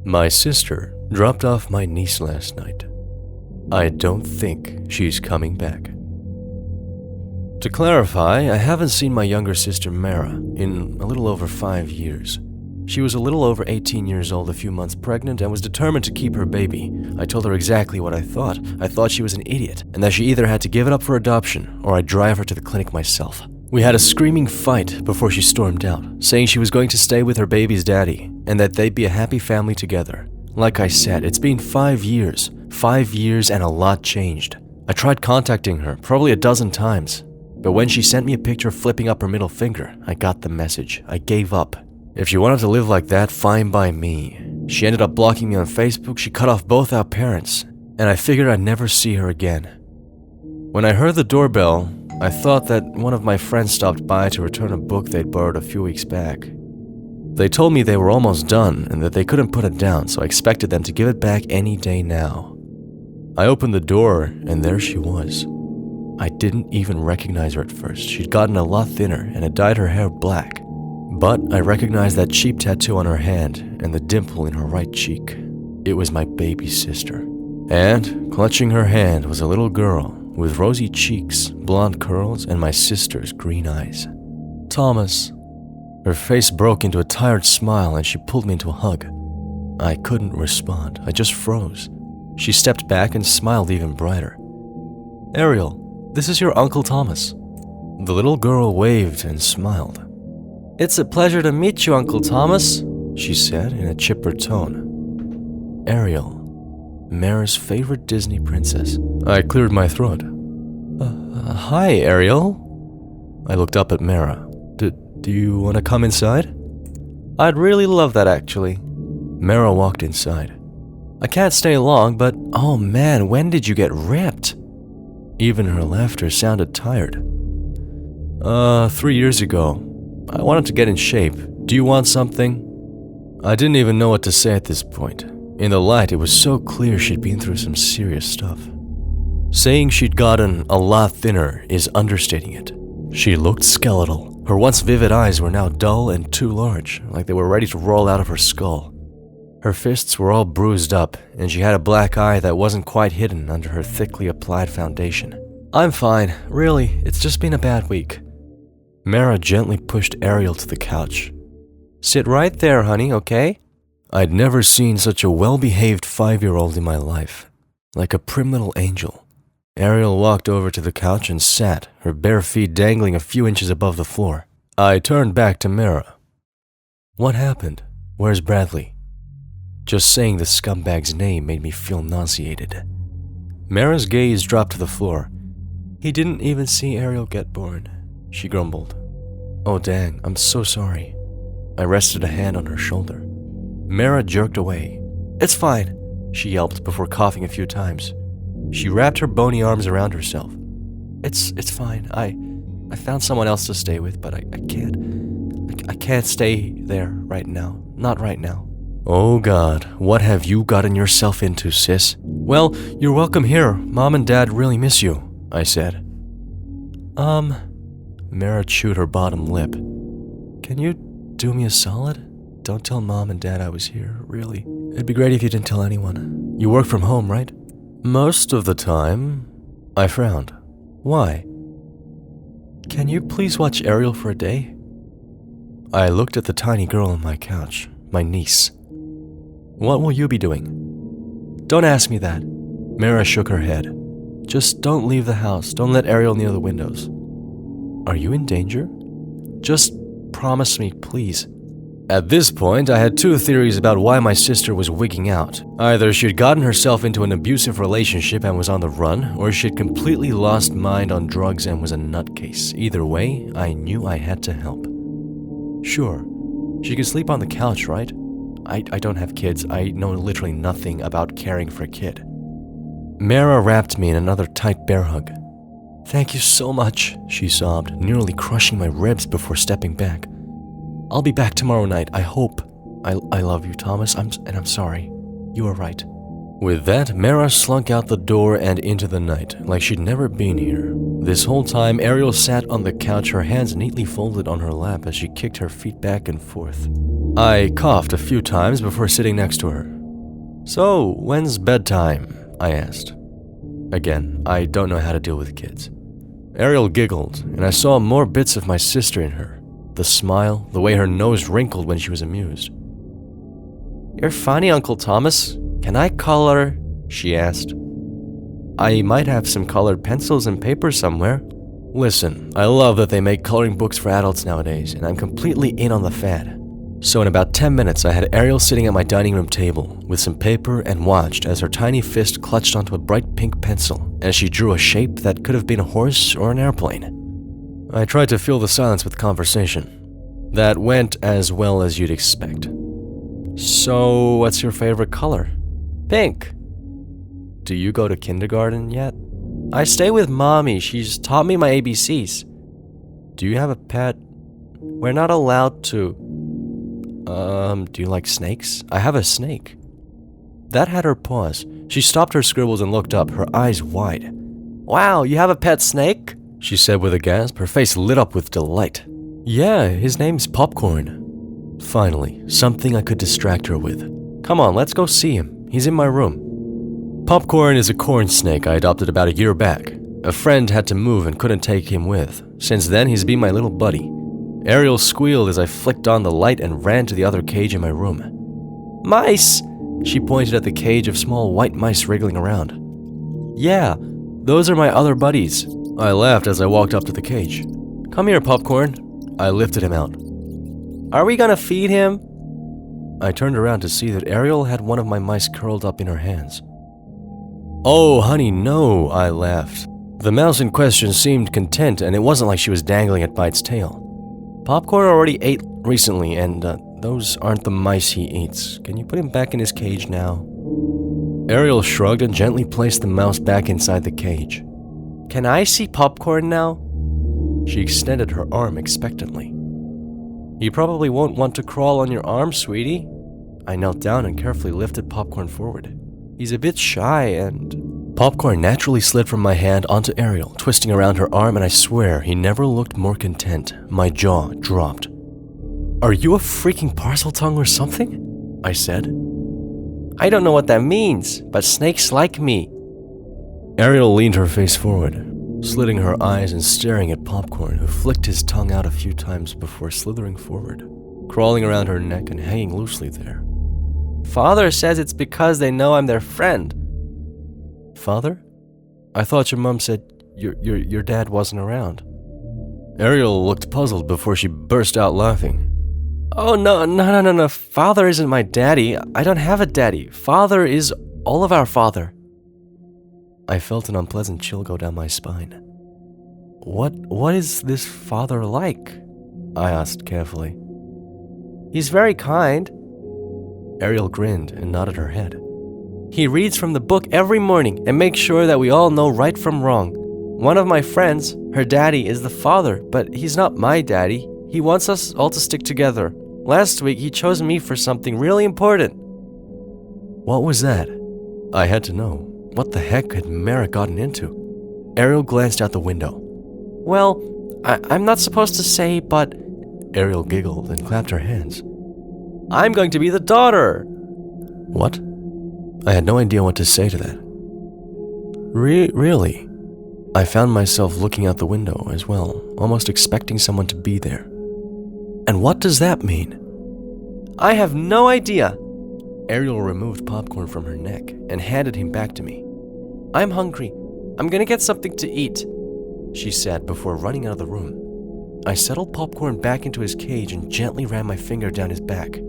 My sister dropped off my niece last night. I don't think she's coming back. To clarify, I haven't seen my younger sister Mara in a little over 5 years. She was a little over 18 years old, a few months pregnant, and was determined to keep her baby. I told her exactly what I thought. I thought she was an idiot, and that she either had to give it up for adoption, or I'd drive her to the clinic myself. We had a screaming fight before she stormed out, saying she was going to stay with her baby's daddy, and that they'd be a happy family together. Like I said, it's been 5 years. 5 years and a lot changed. I tried contacting her, probably a dozen times. But when she sent me a picture flipping up her middle finger, I got the message. I gave up. If she wanted to live like that, fine by me. She ended up blocking me on Facebook, she cut off both our parents, and I figured I'd never see her again. When I heard the doorbell, I thought that one of my friends stopped by to return a book they'd borrowed a few weeks back. They told me they were almost done and that they couldn't put it down, so I expected them to give it back any day now. I opened the door, and there she was. I didn't even recognize her at first. She'd gotten a lot thinner and had dyed her hair black. But I recognized that cheap tattoo on her hand and the dimple in her right cheek. It was my baby sister. And clutching her hand was a little girl with rosy cheeks, blonde curls, and my sister's green eyes. Thomas. Her face broke into a tired smile and she pulled me into a hug. I couldn't respond. I just froze. She stepped back and smiled even brighter. Ariel, this is your Uncle Thomas. The little girl waved and smiled. It's a pleasure to meet you, Uncle Thomas, she said in a chipper tone. Ariel, Mara's favorite Disney princess. I cleared my throat. Hi, Ariel. I looked up at Mara. Do you want to come inside? I'd really love that, actually. Mara walked inside. I can't stay long, but oh man, when did you get ripped? Even her laughter sounded tired. 3 years ago. I wanted to get in shape. Do you want something? I didn't even know what to say at this point. In the light, it was so clear she'd been through some serious stuff. Saying she'd gotten a lot thinner is understating it. She looked skeletal. Her once vivid eyes were now dull and too large, like they were ready to roll out of her skull. Her fists were all bruised up, and she had a black eye that wasn't quite hidden under her thickly applied foundation. I'm fine, really, it's just been a bad week. Mara gently pushed Ariel to the couch. Sit right there, honey, okay? I'd never seen such a well-behaved 5-year-old in my life. Like a prim little angel. Ariel walked over to the couch and sat, her bare feet dangling a few inches above the floor. I turned back to Mara. What happened? Where's Bradley? Just saying the scumbag's name made me feel nauseated. Mara's gaze dropped to the floor. He didn't even see Ariel get born, she grumbled. Oh dang, I'm so sorry. I rested a hand on her shoulder. Mara jerked away. It's fine, she yelped before coughing a few times. She wrapped her bony arms around herself. It's fine. I found someone else to stay with, but I can't stay there right now. Not right now. Oh God, what have you gotten yourself into, sis? Well, you're welcome here. Mom and Dad really miss you, I said. Mara chewed her bottom lip. Can you do me a solid? Don't tell Mom and Dad I was here, really. It'd be great if you didn't tell anyone. You work from home, right? Most of the time. I frowned. Why? Can you please watch Ariel for a day? I looked at the tiny girl on my couch, my niece. What will you be doing? Don't ask me that. Mara shook her head. Just don't leave the house. Don't let Ariel near the windows. Are you in danger? Just promise me, please. At this point, I had two theories about why my sister was wigging out. Either she'd gotten herself into an abusive relationship and was on the run, or she'd completely lost mind on drugs and was a nutcase. Either way, I knew I had to help. Sure, she can sleep on the couch, right? I don't have kids. I know literally nothing about caring for a kid. Mara wrapped me in another tight bear hug. Thank you so much, she sobbed, nearly crushing my ribs before stepping back. I'll be back tomorrow night, I hope. I love you, Thomas, I'm sorry. You were right. With that, Mara slunk out the door and into the night, like she'd never been here. This whole time, Ariel sat on the couch, her hands neatly folded on her lap as she kicked her feet back and forth. I coughed a few times before sitting next to her. So, when's bedtime? I asked. Again, I don't know how to deal with kids. Ariel giggled, and I saw more bits of my sister in her. The smile, the way her nose wrinkled when she was amused. You're funny, Uncle Thomas. Can I color? She asked. I might have some colored pencils and paper somewhere. Listen, I love that they make coloring books for adults nowadays, and I'm completely in on the fad. So in about 10 minutes, I had Ariel sitting at my dining room table with some paper and watched as her tiny fist clutched onto a bright pink pencil as she drew a shape that could have been a horse or an airplane. I tried to fill the silence with conversation. That went as well as you'd expect. So, what's your favorite color? Pink. Do you go to kindergarten yet? I stay with Mommy. She's taught me my ABCs. Do you have a pet? We're not allowed to. Do you like snakes? I have a snake. That had her pause. She stopped her scribbles and looked up, her eyes wide. Wow, you have a pet snake? She said with a gasp, her face lit up with delight. Yeah, his name's Popcorn. Finally, something I could distract her with. Come on, let's go see him. He's in my room. Popcorn is a corn snake I adopted about a year back. A friend had to move and couldn't take him with. Since then, he's been my little buddy. Ariel squealed as I flicked on the light and ran to the other cage in my room. Mice! She pointed at the cage of small white mice wriggling around. Yeah, those are my other buddies. I laughed as I walked up to the cage. Come here, Popcorn. I lifted him out. Are we gonna feed him? I turned around to see that Ariel had one of my mice curled up in her hands. Oh, honey, no, I laughed. The mouse in question seemed content, and it wasn't like she was dangling it by its tail. Popcorn already ate recently, and those aren't the mice he eats. Can you put him back in his cage now? Ariel shrugged and gently placed the mouse back inside the cage. Can I see Popcorn now? She extended her arm expectantly. You probably won't want to crawl on your arm, sweetie. I knelt down and carefully lifted Popcorn forward. He's a bit shy and... Popcorn naturally slid from my hand onto Ariel, twisting around her arm, and I swear he never looked more content. My jaw dropped. Are you a freaking parcel tongue or something? I said. I don't know what that means, but snakes like me. Ariel leaned her face forward, slitting her eyes and staring at Popcorn, who flicked his tongue out a few times before slithering forward, crawling around her neck and hanging loosely there. Father says it's because they know I'm their friend. Father? I thought your mom said your dad wasn't around. Ariel looked puzzled before she burst out laughing. Oh, no. Father isn't my daddy. I don't have a daddy. Father is all of our father. I felt an unpleasant chill go down my spine. What is this father like? I asked carefully. He's very kind. Ariel grinned and nodded her head. He reads from the book every morning and makes sure that we all know right from wrong. One of my friends, her daddy, is the father, but he's not my daddy. He wants us all to stick together. Last week, he chose me for something really important. What was that? I had to know. What the heck had Mara gotten into? Ariel glanced out the window. Well, I'm not supposed to say, but... Ariel giggled and clapped her hands. I'm going to be the daughter! What? I had no idea what to say to that. Really? I found myself looking out the window as well, almost expecting someone to be there. And what does that mean? I have no idea. Ariel removed Popcorn from her neck and handed him back to me. I'm hungry. I'm gonna get something to eat, she said before running out of the room. I settled Popcorn back into his cage and gently ran my finger down his back.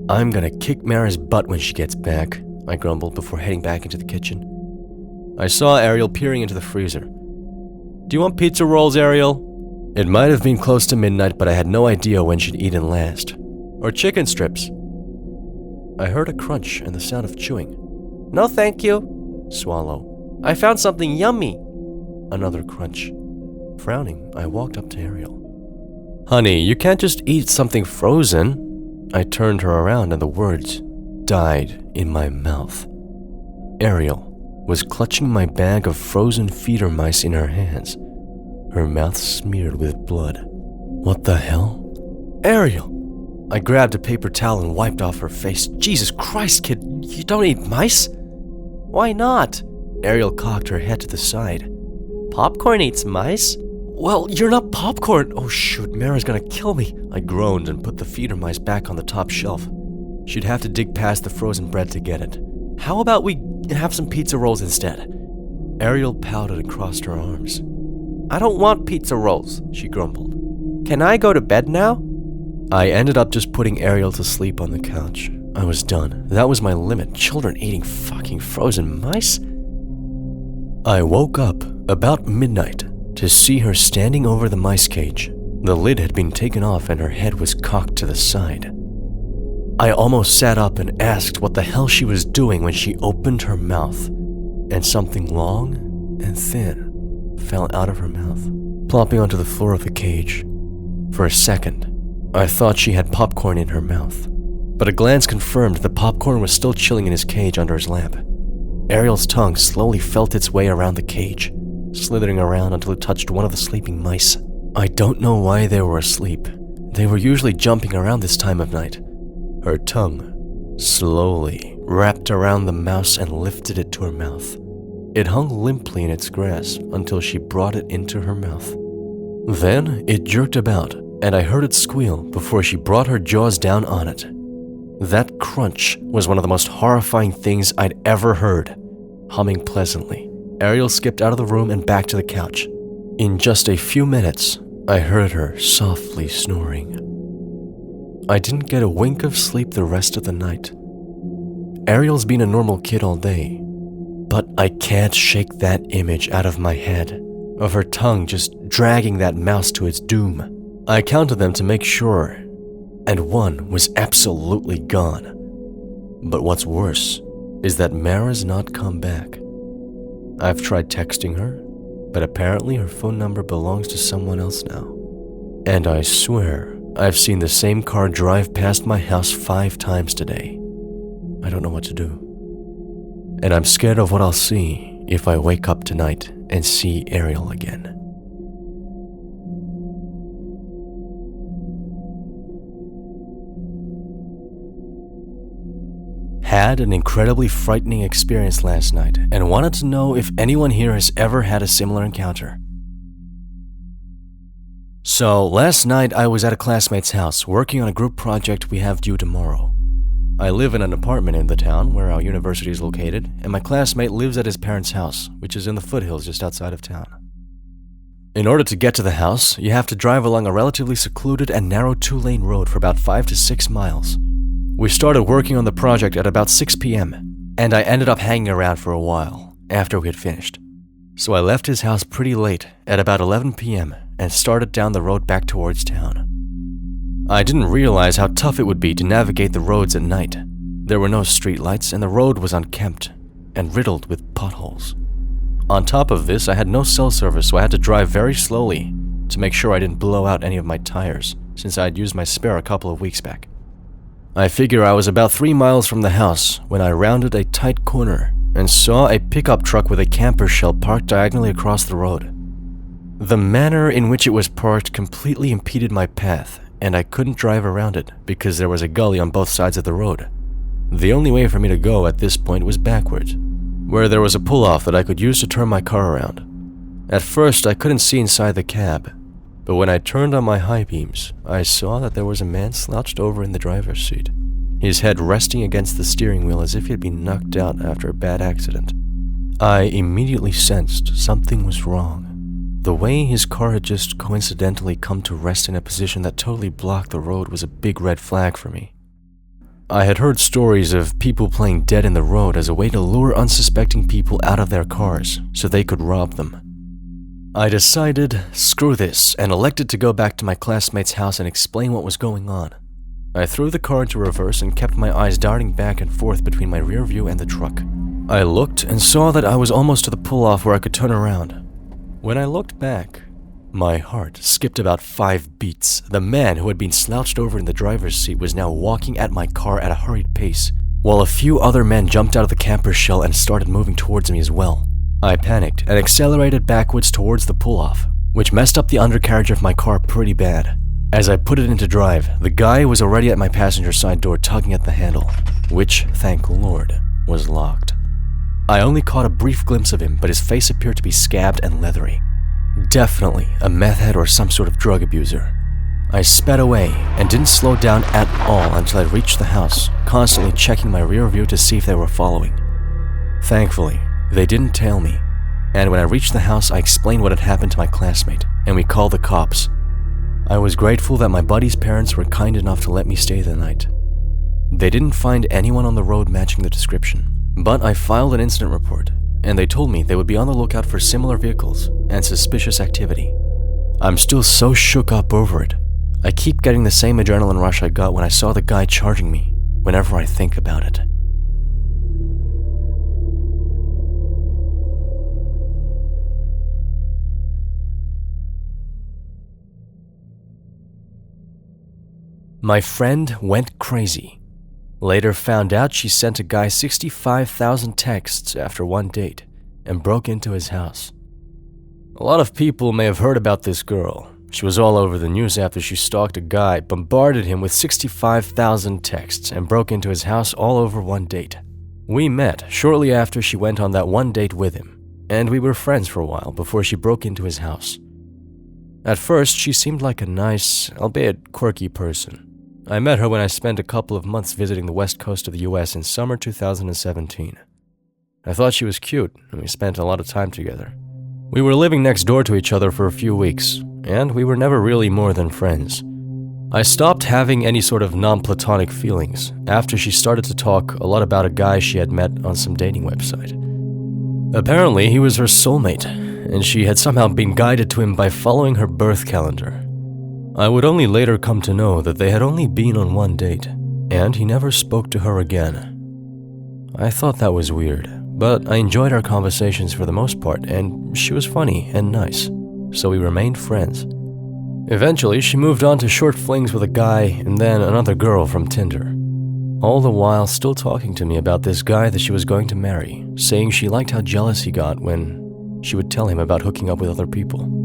I'm gonna kick Mara's butt when she gets back, I grumbled before heading back into the kitchen. I saw Ariel peering into the freezer. Do you want pizza rolls, Ariel? It might have been close to midnight, but I had no idea when she'd eaten last. Or chicken strips. I heard a crunch and the sound of chewing. No, thank you. Swallow. I found something yummy. Another crunch. Frowning, I walked up to Ariel. Honey, you can't just eat something frozen. I turned her around and the words died in my mouth. Ariel was clutching my bag of frozen feeder mice in her hands, her mouth smeared with blood. What the hell? Ariel! I grabbed a paper towel and wiped off her face. Jesus Christ, kid, you don't eat mice? Why not? Ariel cocked her head to the side. Popcorn eats mice? Well, you're not popcorn. Oh shoot, Mara's gonna kill me. I groaned and put the feeder mice back on the top shelf. She'd have to dig past the frozen bread to get it. How about we have some pizza rolls instead? Ariel pouted and crossed her arms. I don't want pizza rolls, she grumbled. Can I go to bed now? I ended up just putting Ariel to sleep on the couch. I was done. That was my limit. Children eating fucking frozen mice? I woke up about midnight to see her standing over the mice cage. The lid had been taken off and her head was cocked to the side. I almost sat up and asked what the hell she was doing when she opened her mouth, and something long and thin fell out of her mouth, plopping onto the floor of the cage. For a second, I thought she had popcorn in her mouth, but a glance confirmed the popcorn was still chilling in his cage under his lamp. Ariel's tongue slowly felt its way around the cage, slithering around until it touched one of the sleeping mice. I don't know why they were asleep. They were usually jumping around this time of night. Her tongue slowly wrapped around the mouse and lifted it to her mouth. It hung limply in its grasp until she brought it into her mouth. Then it jerked about, and I heard it squeal before she brought her jaws down on it. That crunch was one of the most horrifying things I'd ever heard. Humming pleasantly, Ariel skipped out of the room and back to the couch. In just a few minutes, I heard her softly snoring. I didn't get a wink of sleep the rest of the night. Ariel's been a normal kid all day, but I can't shake that image out of my head, of her tongue just dragging that mouse to its doom. I counted them to make sure, and one was absolutely gone. But what's worse is that Mara's not come back. I've tried texting her, but apparently her phone number belongs to someone else now. And I swear I've seen the same car drive past my house 5 times today. I don't know what to do. And I'm scared of what I'll see if I wake up tonight and see Ariel again. Had an incredibly frightening experience last night and wanted to know if anyone here has ever had a similar encounter. So, last night I was at a classmate's house working on a group project we have due tomorrow. I live in an apartment in the town where our university is located, and my classmate lives at his parents' house, which is in the foothills just outside of town. In order to get to the house, you have to drive along a relatively secluded and narrow 2-lane road for about 5 to 6 miles. We started working on the project at about 6 p.m., and I ended up hanging around for a while after we had finished. So I left his house pretty late at about 11 p.m. and started down the road back towards town. I didn't realize how tough it would be to navigate the roads at night. There were no streetlights and the road was unkempt and riddled with potholes. On top of this, I had no cell service, so I had to drive very slowly to make sure I didn't blow out any of my tires, since I had used my spare a couple of weeks back. I figure I was about 3 miles from the house when I rounded a tight corner and saw a pickup truck with a camper shell parked diagonally across the road. The manner in which it was parked completely impeded my path, and I couldn't drive around it because there was a gully on both sides of the road. The only way for me to go at this point was backwards, where there was a pull-off that I could use to turn my car around. At first, I couldn't see inside the cab, but when I turned on my high beams, I saw that there was a man slouched over in the driver's seat, his head resting against the steering wheel as if he had been knocked out after a bad accident. I immediately sensed something was wrong. The way his car had just coincidentally come to rest in a position that totally blocked the road was a big red flag for me. I had heard stories of people playing dead in the road as a way to lure unsuspecting people out of their cars so they could rob them. I decided, screw this, and elected to go back to my classmate's house and explain what was going on. I threw the car into reverse and kept my eyes darting back and forth between my rear view and the truck. I looked and saw that I was almost to the pull-off where I could turn around. When I looked back, my heart skipped about 5 beats. The man who had been slouched over in the driver's seat was now walking at my car at a hurried pace, while a few other men jumped out of the camper shell and started moving towards me as well. I panicked and accelerated backwards towards the pull-off, which messed up the undercarriage of my car pretty bad. As I put it into drive, the guy was already at my passenger side door tugging at the handle, which, thank Lord, was locked. I only caught a brief glimpse of him, but his face appeared to be scabbed and leathery. Definitely a meth head or some sort of drug abuser. I sped away and didn't slow down at all until I reached the house, constantly checking my rear view to see if they were following. Thankfully, they didn't tail me, and when I reached the house, I explained what had happened to my classmate, and we called the cops. I was grateful that my buddy's parents were kind enough to let me stay the night. They didn't find anyone on the road matching the description, but I filed an incident report, and they told me they would be on the lookout for similar vehicles and suspicious activity. I'm still so shook up over it. I keep getting the same adrenaline rush I got when I saw the guy charging me, whenever I think about it. My friend went crazy. Later found out she sent a guy 65,000 texts after one date and broke into his house. A lot of people may have heard about this girl. She was all over the news after she stalked a guy, bombarded him with 65,000 texts, and broke into his house all over one date. We met shortly after she went on that one date with him, and we were friends for a while before she broke into his house. At first, she seemed like a nice, albeit quirky person. I met her when I spent a couple of months visiting the west coast of the US in summer 2017. I thought she was cute, and we spent a lot of time together. We were living next door to each other for a few weeks, and we were never really more than friends. I stopped having any sort of non-platonic feelings after she started to talk a lot about a guy she had met on some dating website. Apparently, he was her soulmate, and she had somehow been guided to him by following her birth calendar. I would only later come to know that they had only been on one date, and he never spoke to her again. I thought that was weird, but I enjoyed our conversations for the most part, and she was funny and nice, so we remained friends. Eventually, she moved on to short flings with a guy and then another girl from Tinder, all the while still talking to me about this guy that she was going to marry, saying she liked how jealous he got when she would tell him about hooking up with other people.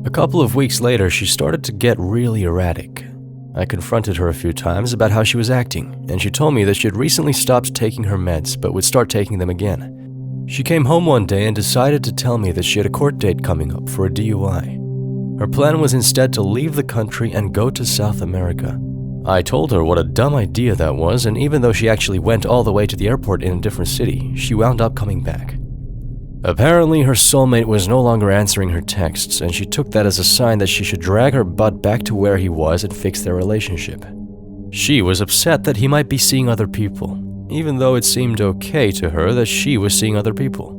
A couple of weeks later, she started to get really erratic. I confronted her a few times about how she was acting, and she told me that she had recently stopped taking her meds but would start taking them again. She came home one day and decided to tell me that she had a court date coming up for a DUI. Her plan was instead to leave the country and go to South America. I told her what a dumb idea that was, and even though she actually went all the way to the airport in a different city, she wound up coming back. Apparently, her soulmate was no longer answering her texts, and she took that as a sign that she should drag her butt back to where he was and fix their relationship. She was upset that he might be seeing other people, even though it seemed okay to her that she was seeing other people.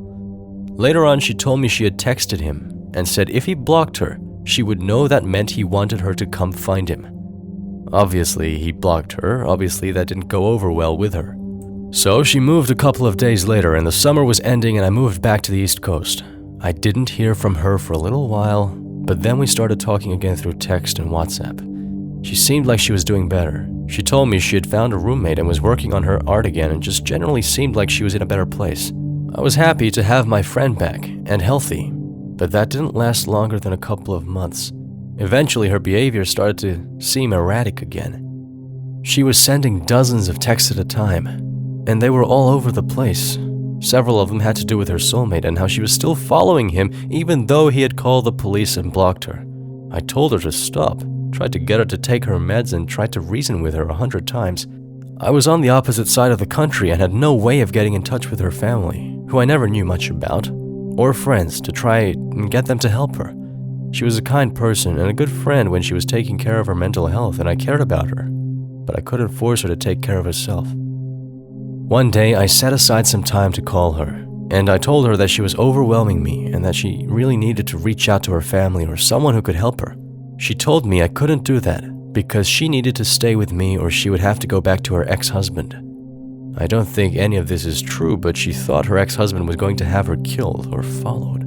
Later on, she told me she had texted him and said if he blocked her, she would know that meant he wanted her to come find him. Obviously, he blocked her. Obviously, that didn't go over well with her. So she moved a couple of days later, and the summer was ending, and I moved back to the East Coast. I didn't hear from her for a little while, but then we started talking again through text and WhatsApp. She seemed like she was doing better. She told me she had found a roommate and was working on her art again and just generally seemed like she was in a better place. I was happy to have my friend back and healthy, but that didn't last longer than a couple of months. Eventually, her behavior started to seem erratic again. She was sending dozens of texts at a time, and they were all over the place. Several of them had to do with her soulmate and how she was still following him even though he had called the police and blocked her. I told her to stop, tried to get her to take her meds, and tried to reason with her 100 times. I was on the opposite side of the country and had no way of getting in touch with her family, who I never knew much about, or friends to try and get them to help her. She was a kind person and a good friend when she was taking care of her mental health, and I cared about her, but I couldn't force her to take care of herself. One day, I set aside some time to call her, and I told her that she was overwhelming me and that she really needed to reach out to her family or someone who could help her. She told me I couldn't do that because she needed to stay with me or she would have to go back to her ex-husband. I don't think any of this is true, but she thought her ex-husband was going to have her killed or followed.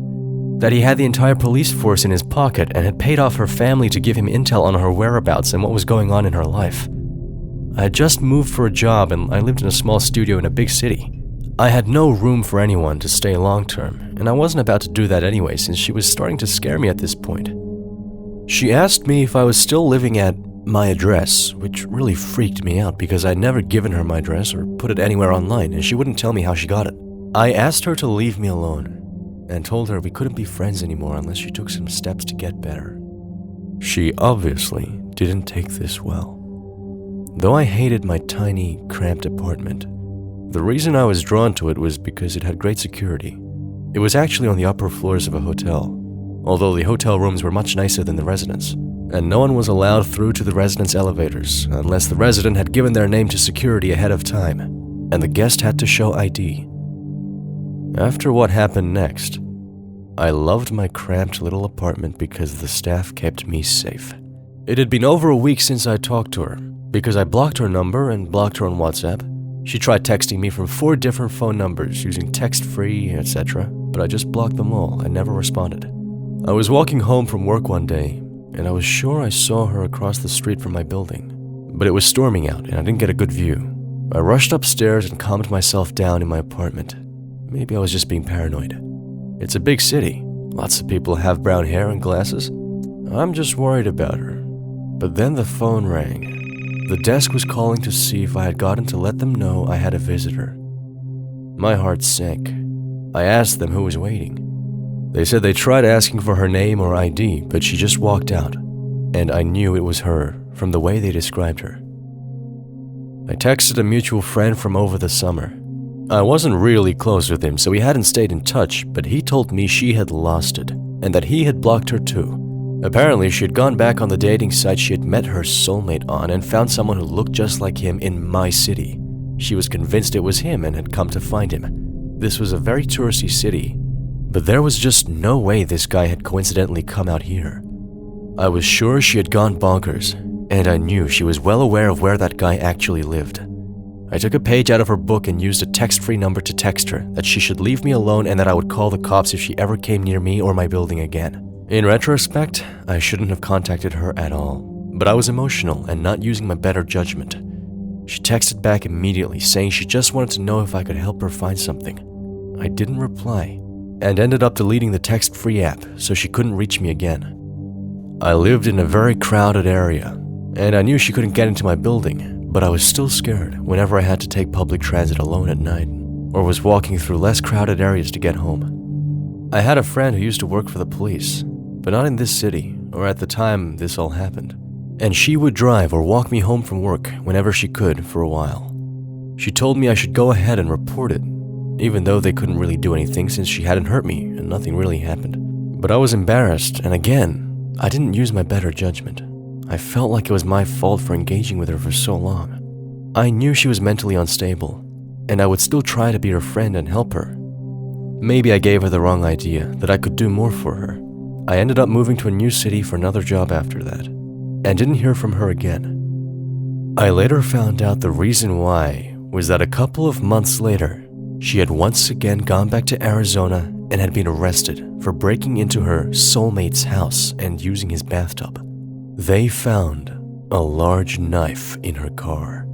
That he had the entire police force in his pocket and had paid off her family to give him intel on her whereabouts and what was going on in her life. I had just moved for a job and I lived in a small studio in a big city. I had no room for anyone to stay long term, and I wasn't about to do that anyway since she was starting to scare me at this point. She asked me if I was still living at my address, which really freaked me out because I'd never given her my address or put it anywhere online, and she wouldn't tell me how she got it. I asked her to leave me alone and told her we couldn't be friends anymore unless she took some steps to get better. She obviously didn't take this well. Though I hated my tiny, cramped apartment, the reason I was drawn to it was because it had great security. It was actually on the upper floors of a hotel, although the hotel rooms were much nicer than the residence, and no one was allowed through to the residence elevators unless the resident had given their name to security ahead of time, and the guest had to show ID. After what happened next, I loved my cramped little apartment because the staff kept me safe. It had been over a week since I talked to her, because I blocked her number and blocked her on WhatsApp. She tried texting me from 4 different phone numbers using text-free, etc., but I just blocked them all and never responded. I was walking home from work one day, and I was sure I saw her across the street from my building, but it was storming out and I didn't get a good view. I rushed upstairs and calmed myself down in my apartment. Maybe I was just being paranoid. It's a big city. Lots of people have brown hair and glasses. I'm just worried about her. But then the phone rang. The desk was calling to see if I had gotten to let them know I had a visitor. My heart sank. I asked them who was waiting. They said they tried asking for her name or ID, but she just walked out, and I knew it was her from the way they described her. I texted a mutual friend from over the summer. I wasn't really close with him, so we hadn't stayed in touch, but he told me she had lost it, and that he had blocked her too. Apparently, she had gone back on the dating site she had met her soulmate on and found someone who looked just like him in my city. She was convinced it was him and had come to find him. This was a very touristy city, but there was just no way this guy had coincidentally come out here. I was sure she had gone bonkers, and I knew she was well aware of where that guy actually lived. I took a page out of her book and used a text-free number to text her that she should leave me alone and that I would call the cops if she ever came near me or my building again. In retrospect, I shouldn't have contacted her at all, but I was emotional and not using my better judgment. She texted back immediately, saying she just wanted to know if I could help her find something. I didn't reply, and ended up deleting the text-free app so she couldn't reach me again. I lived in a very crowded area, and I knew she couldn't get into my building, but I was still scared whenever I had to take public transit alone at night, or was walking through less crowded areas to get home. I had a friend who used to work for the police, but not in this city, or at the time this all happened. And she would drive or walk me home from work whenever she could for a while. She told me I should go ahead and report it, even though they couldn't really do anything since she hadn't hurt me and nothing really happened. But I was embarrassed, and again, I didn't use my better judgment. I felt like it was my fault for engaging with her for so long. I knew she was mentally unstable, and I would still try to be her friend and help her. Maybe I gave her the wrong idea that I could do more for her. I ended up moving to a new city for another job after that, and didn't hear from her again. I later found out the reason why was that a couple of months later, she had once again gone back to Arizona and had been arrested for breaking into her soulmate's house and using his bathtub. They found a large knife in her car.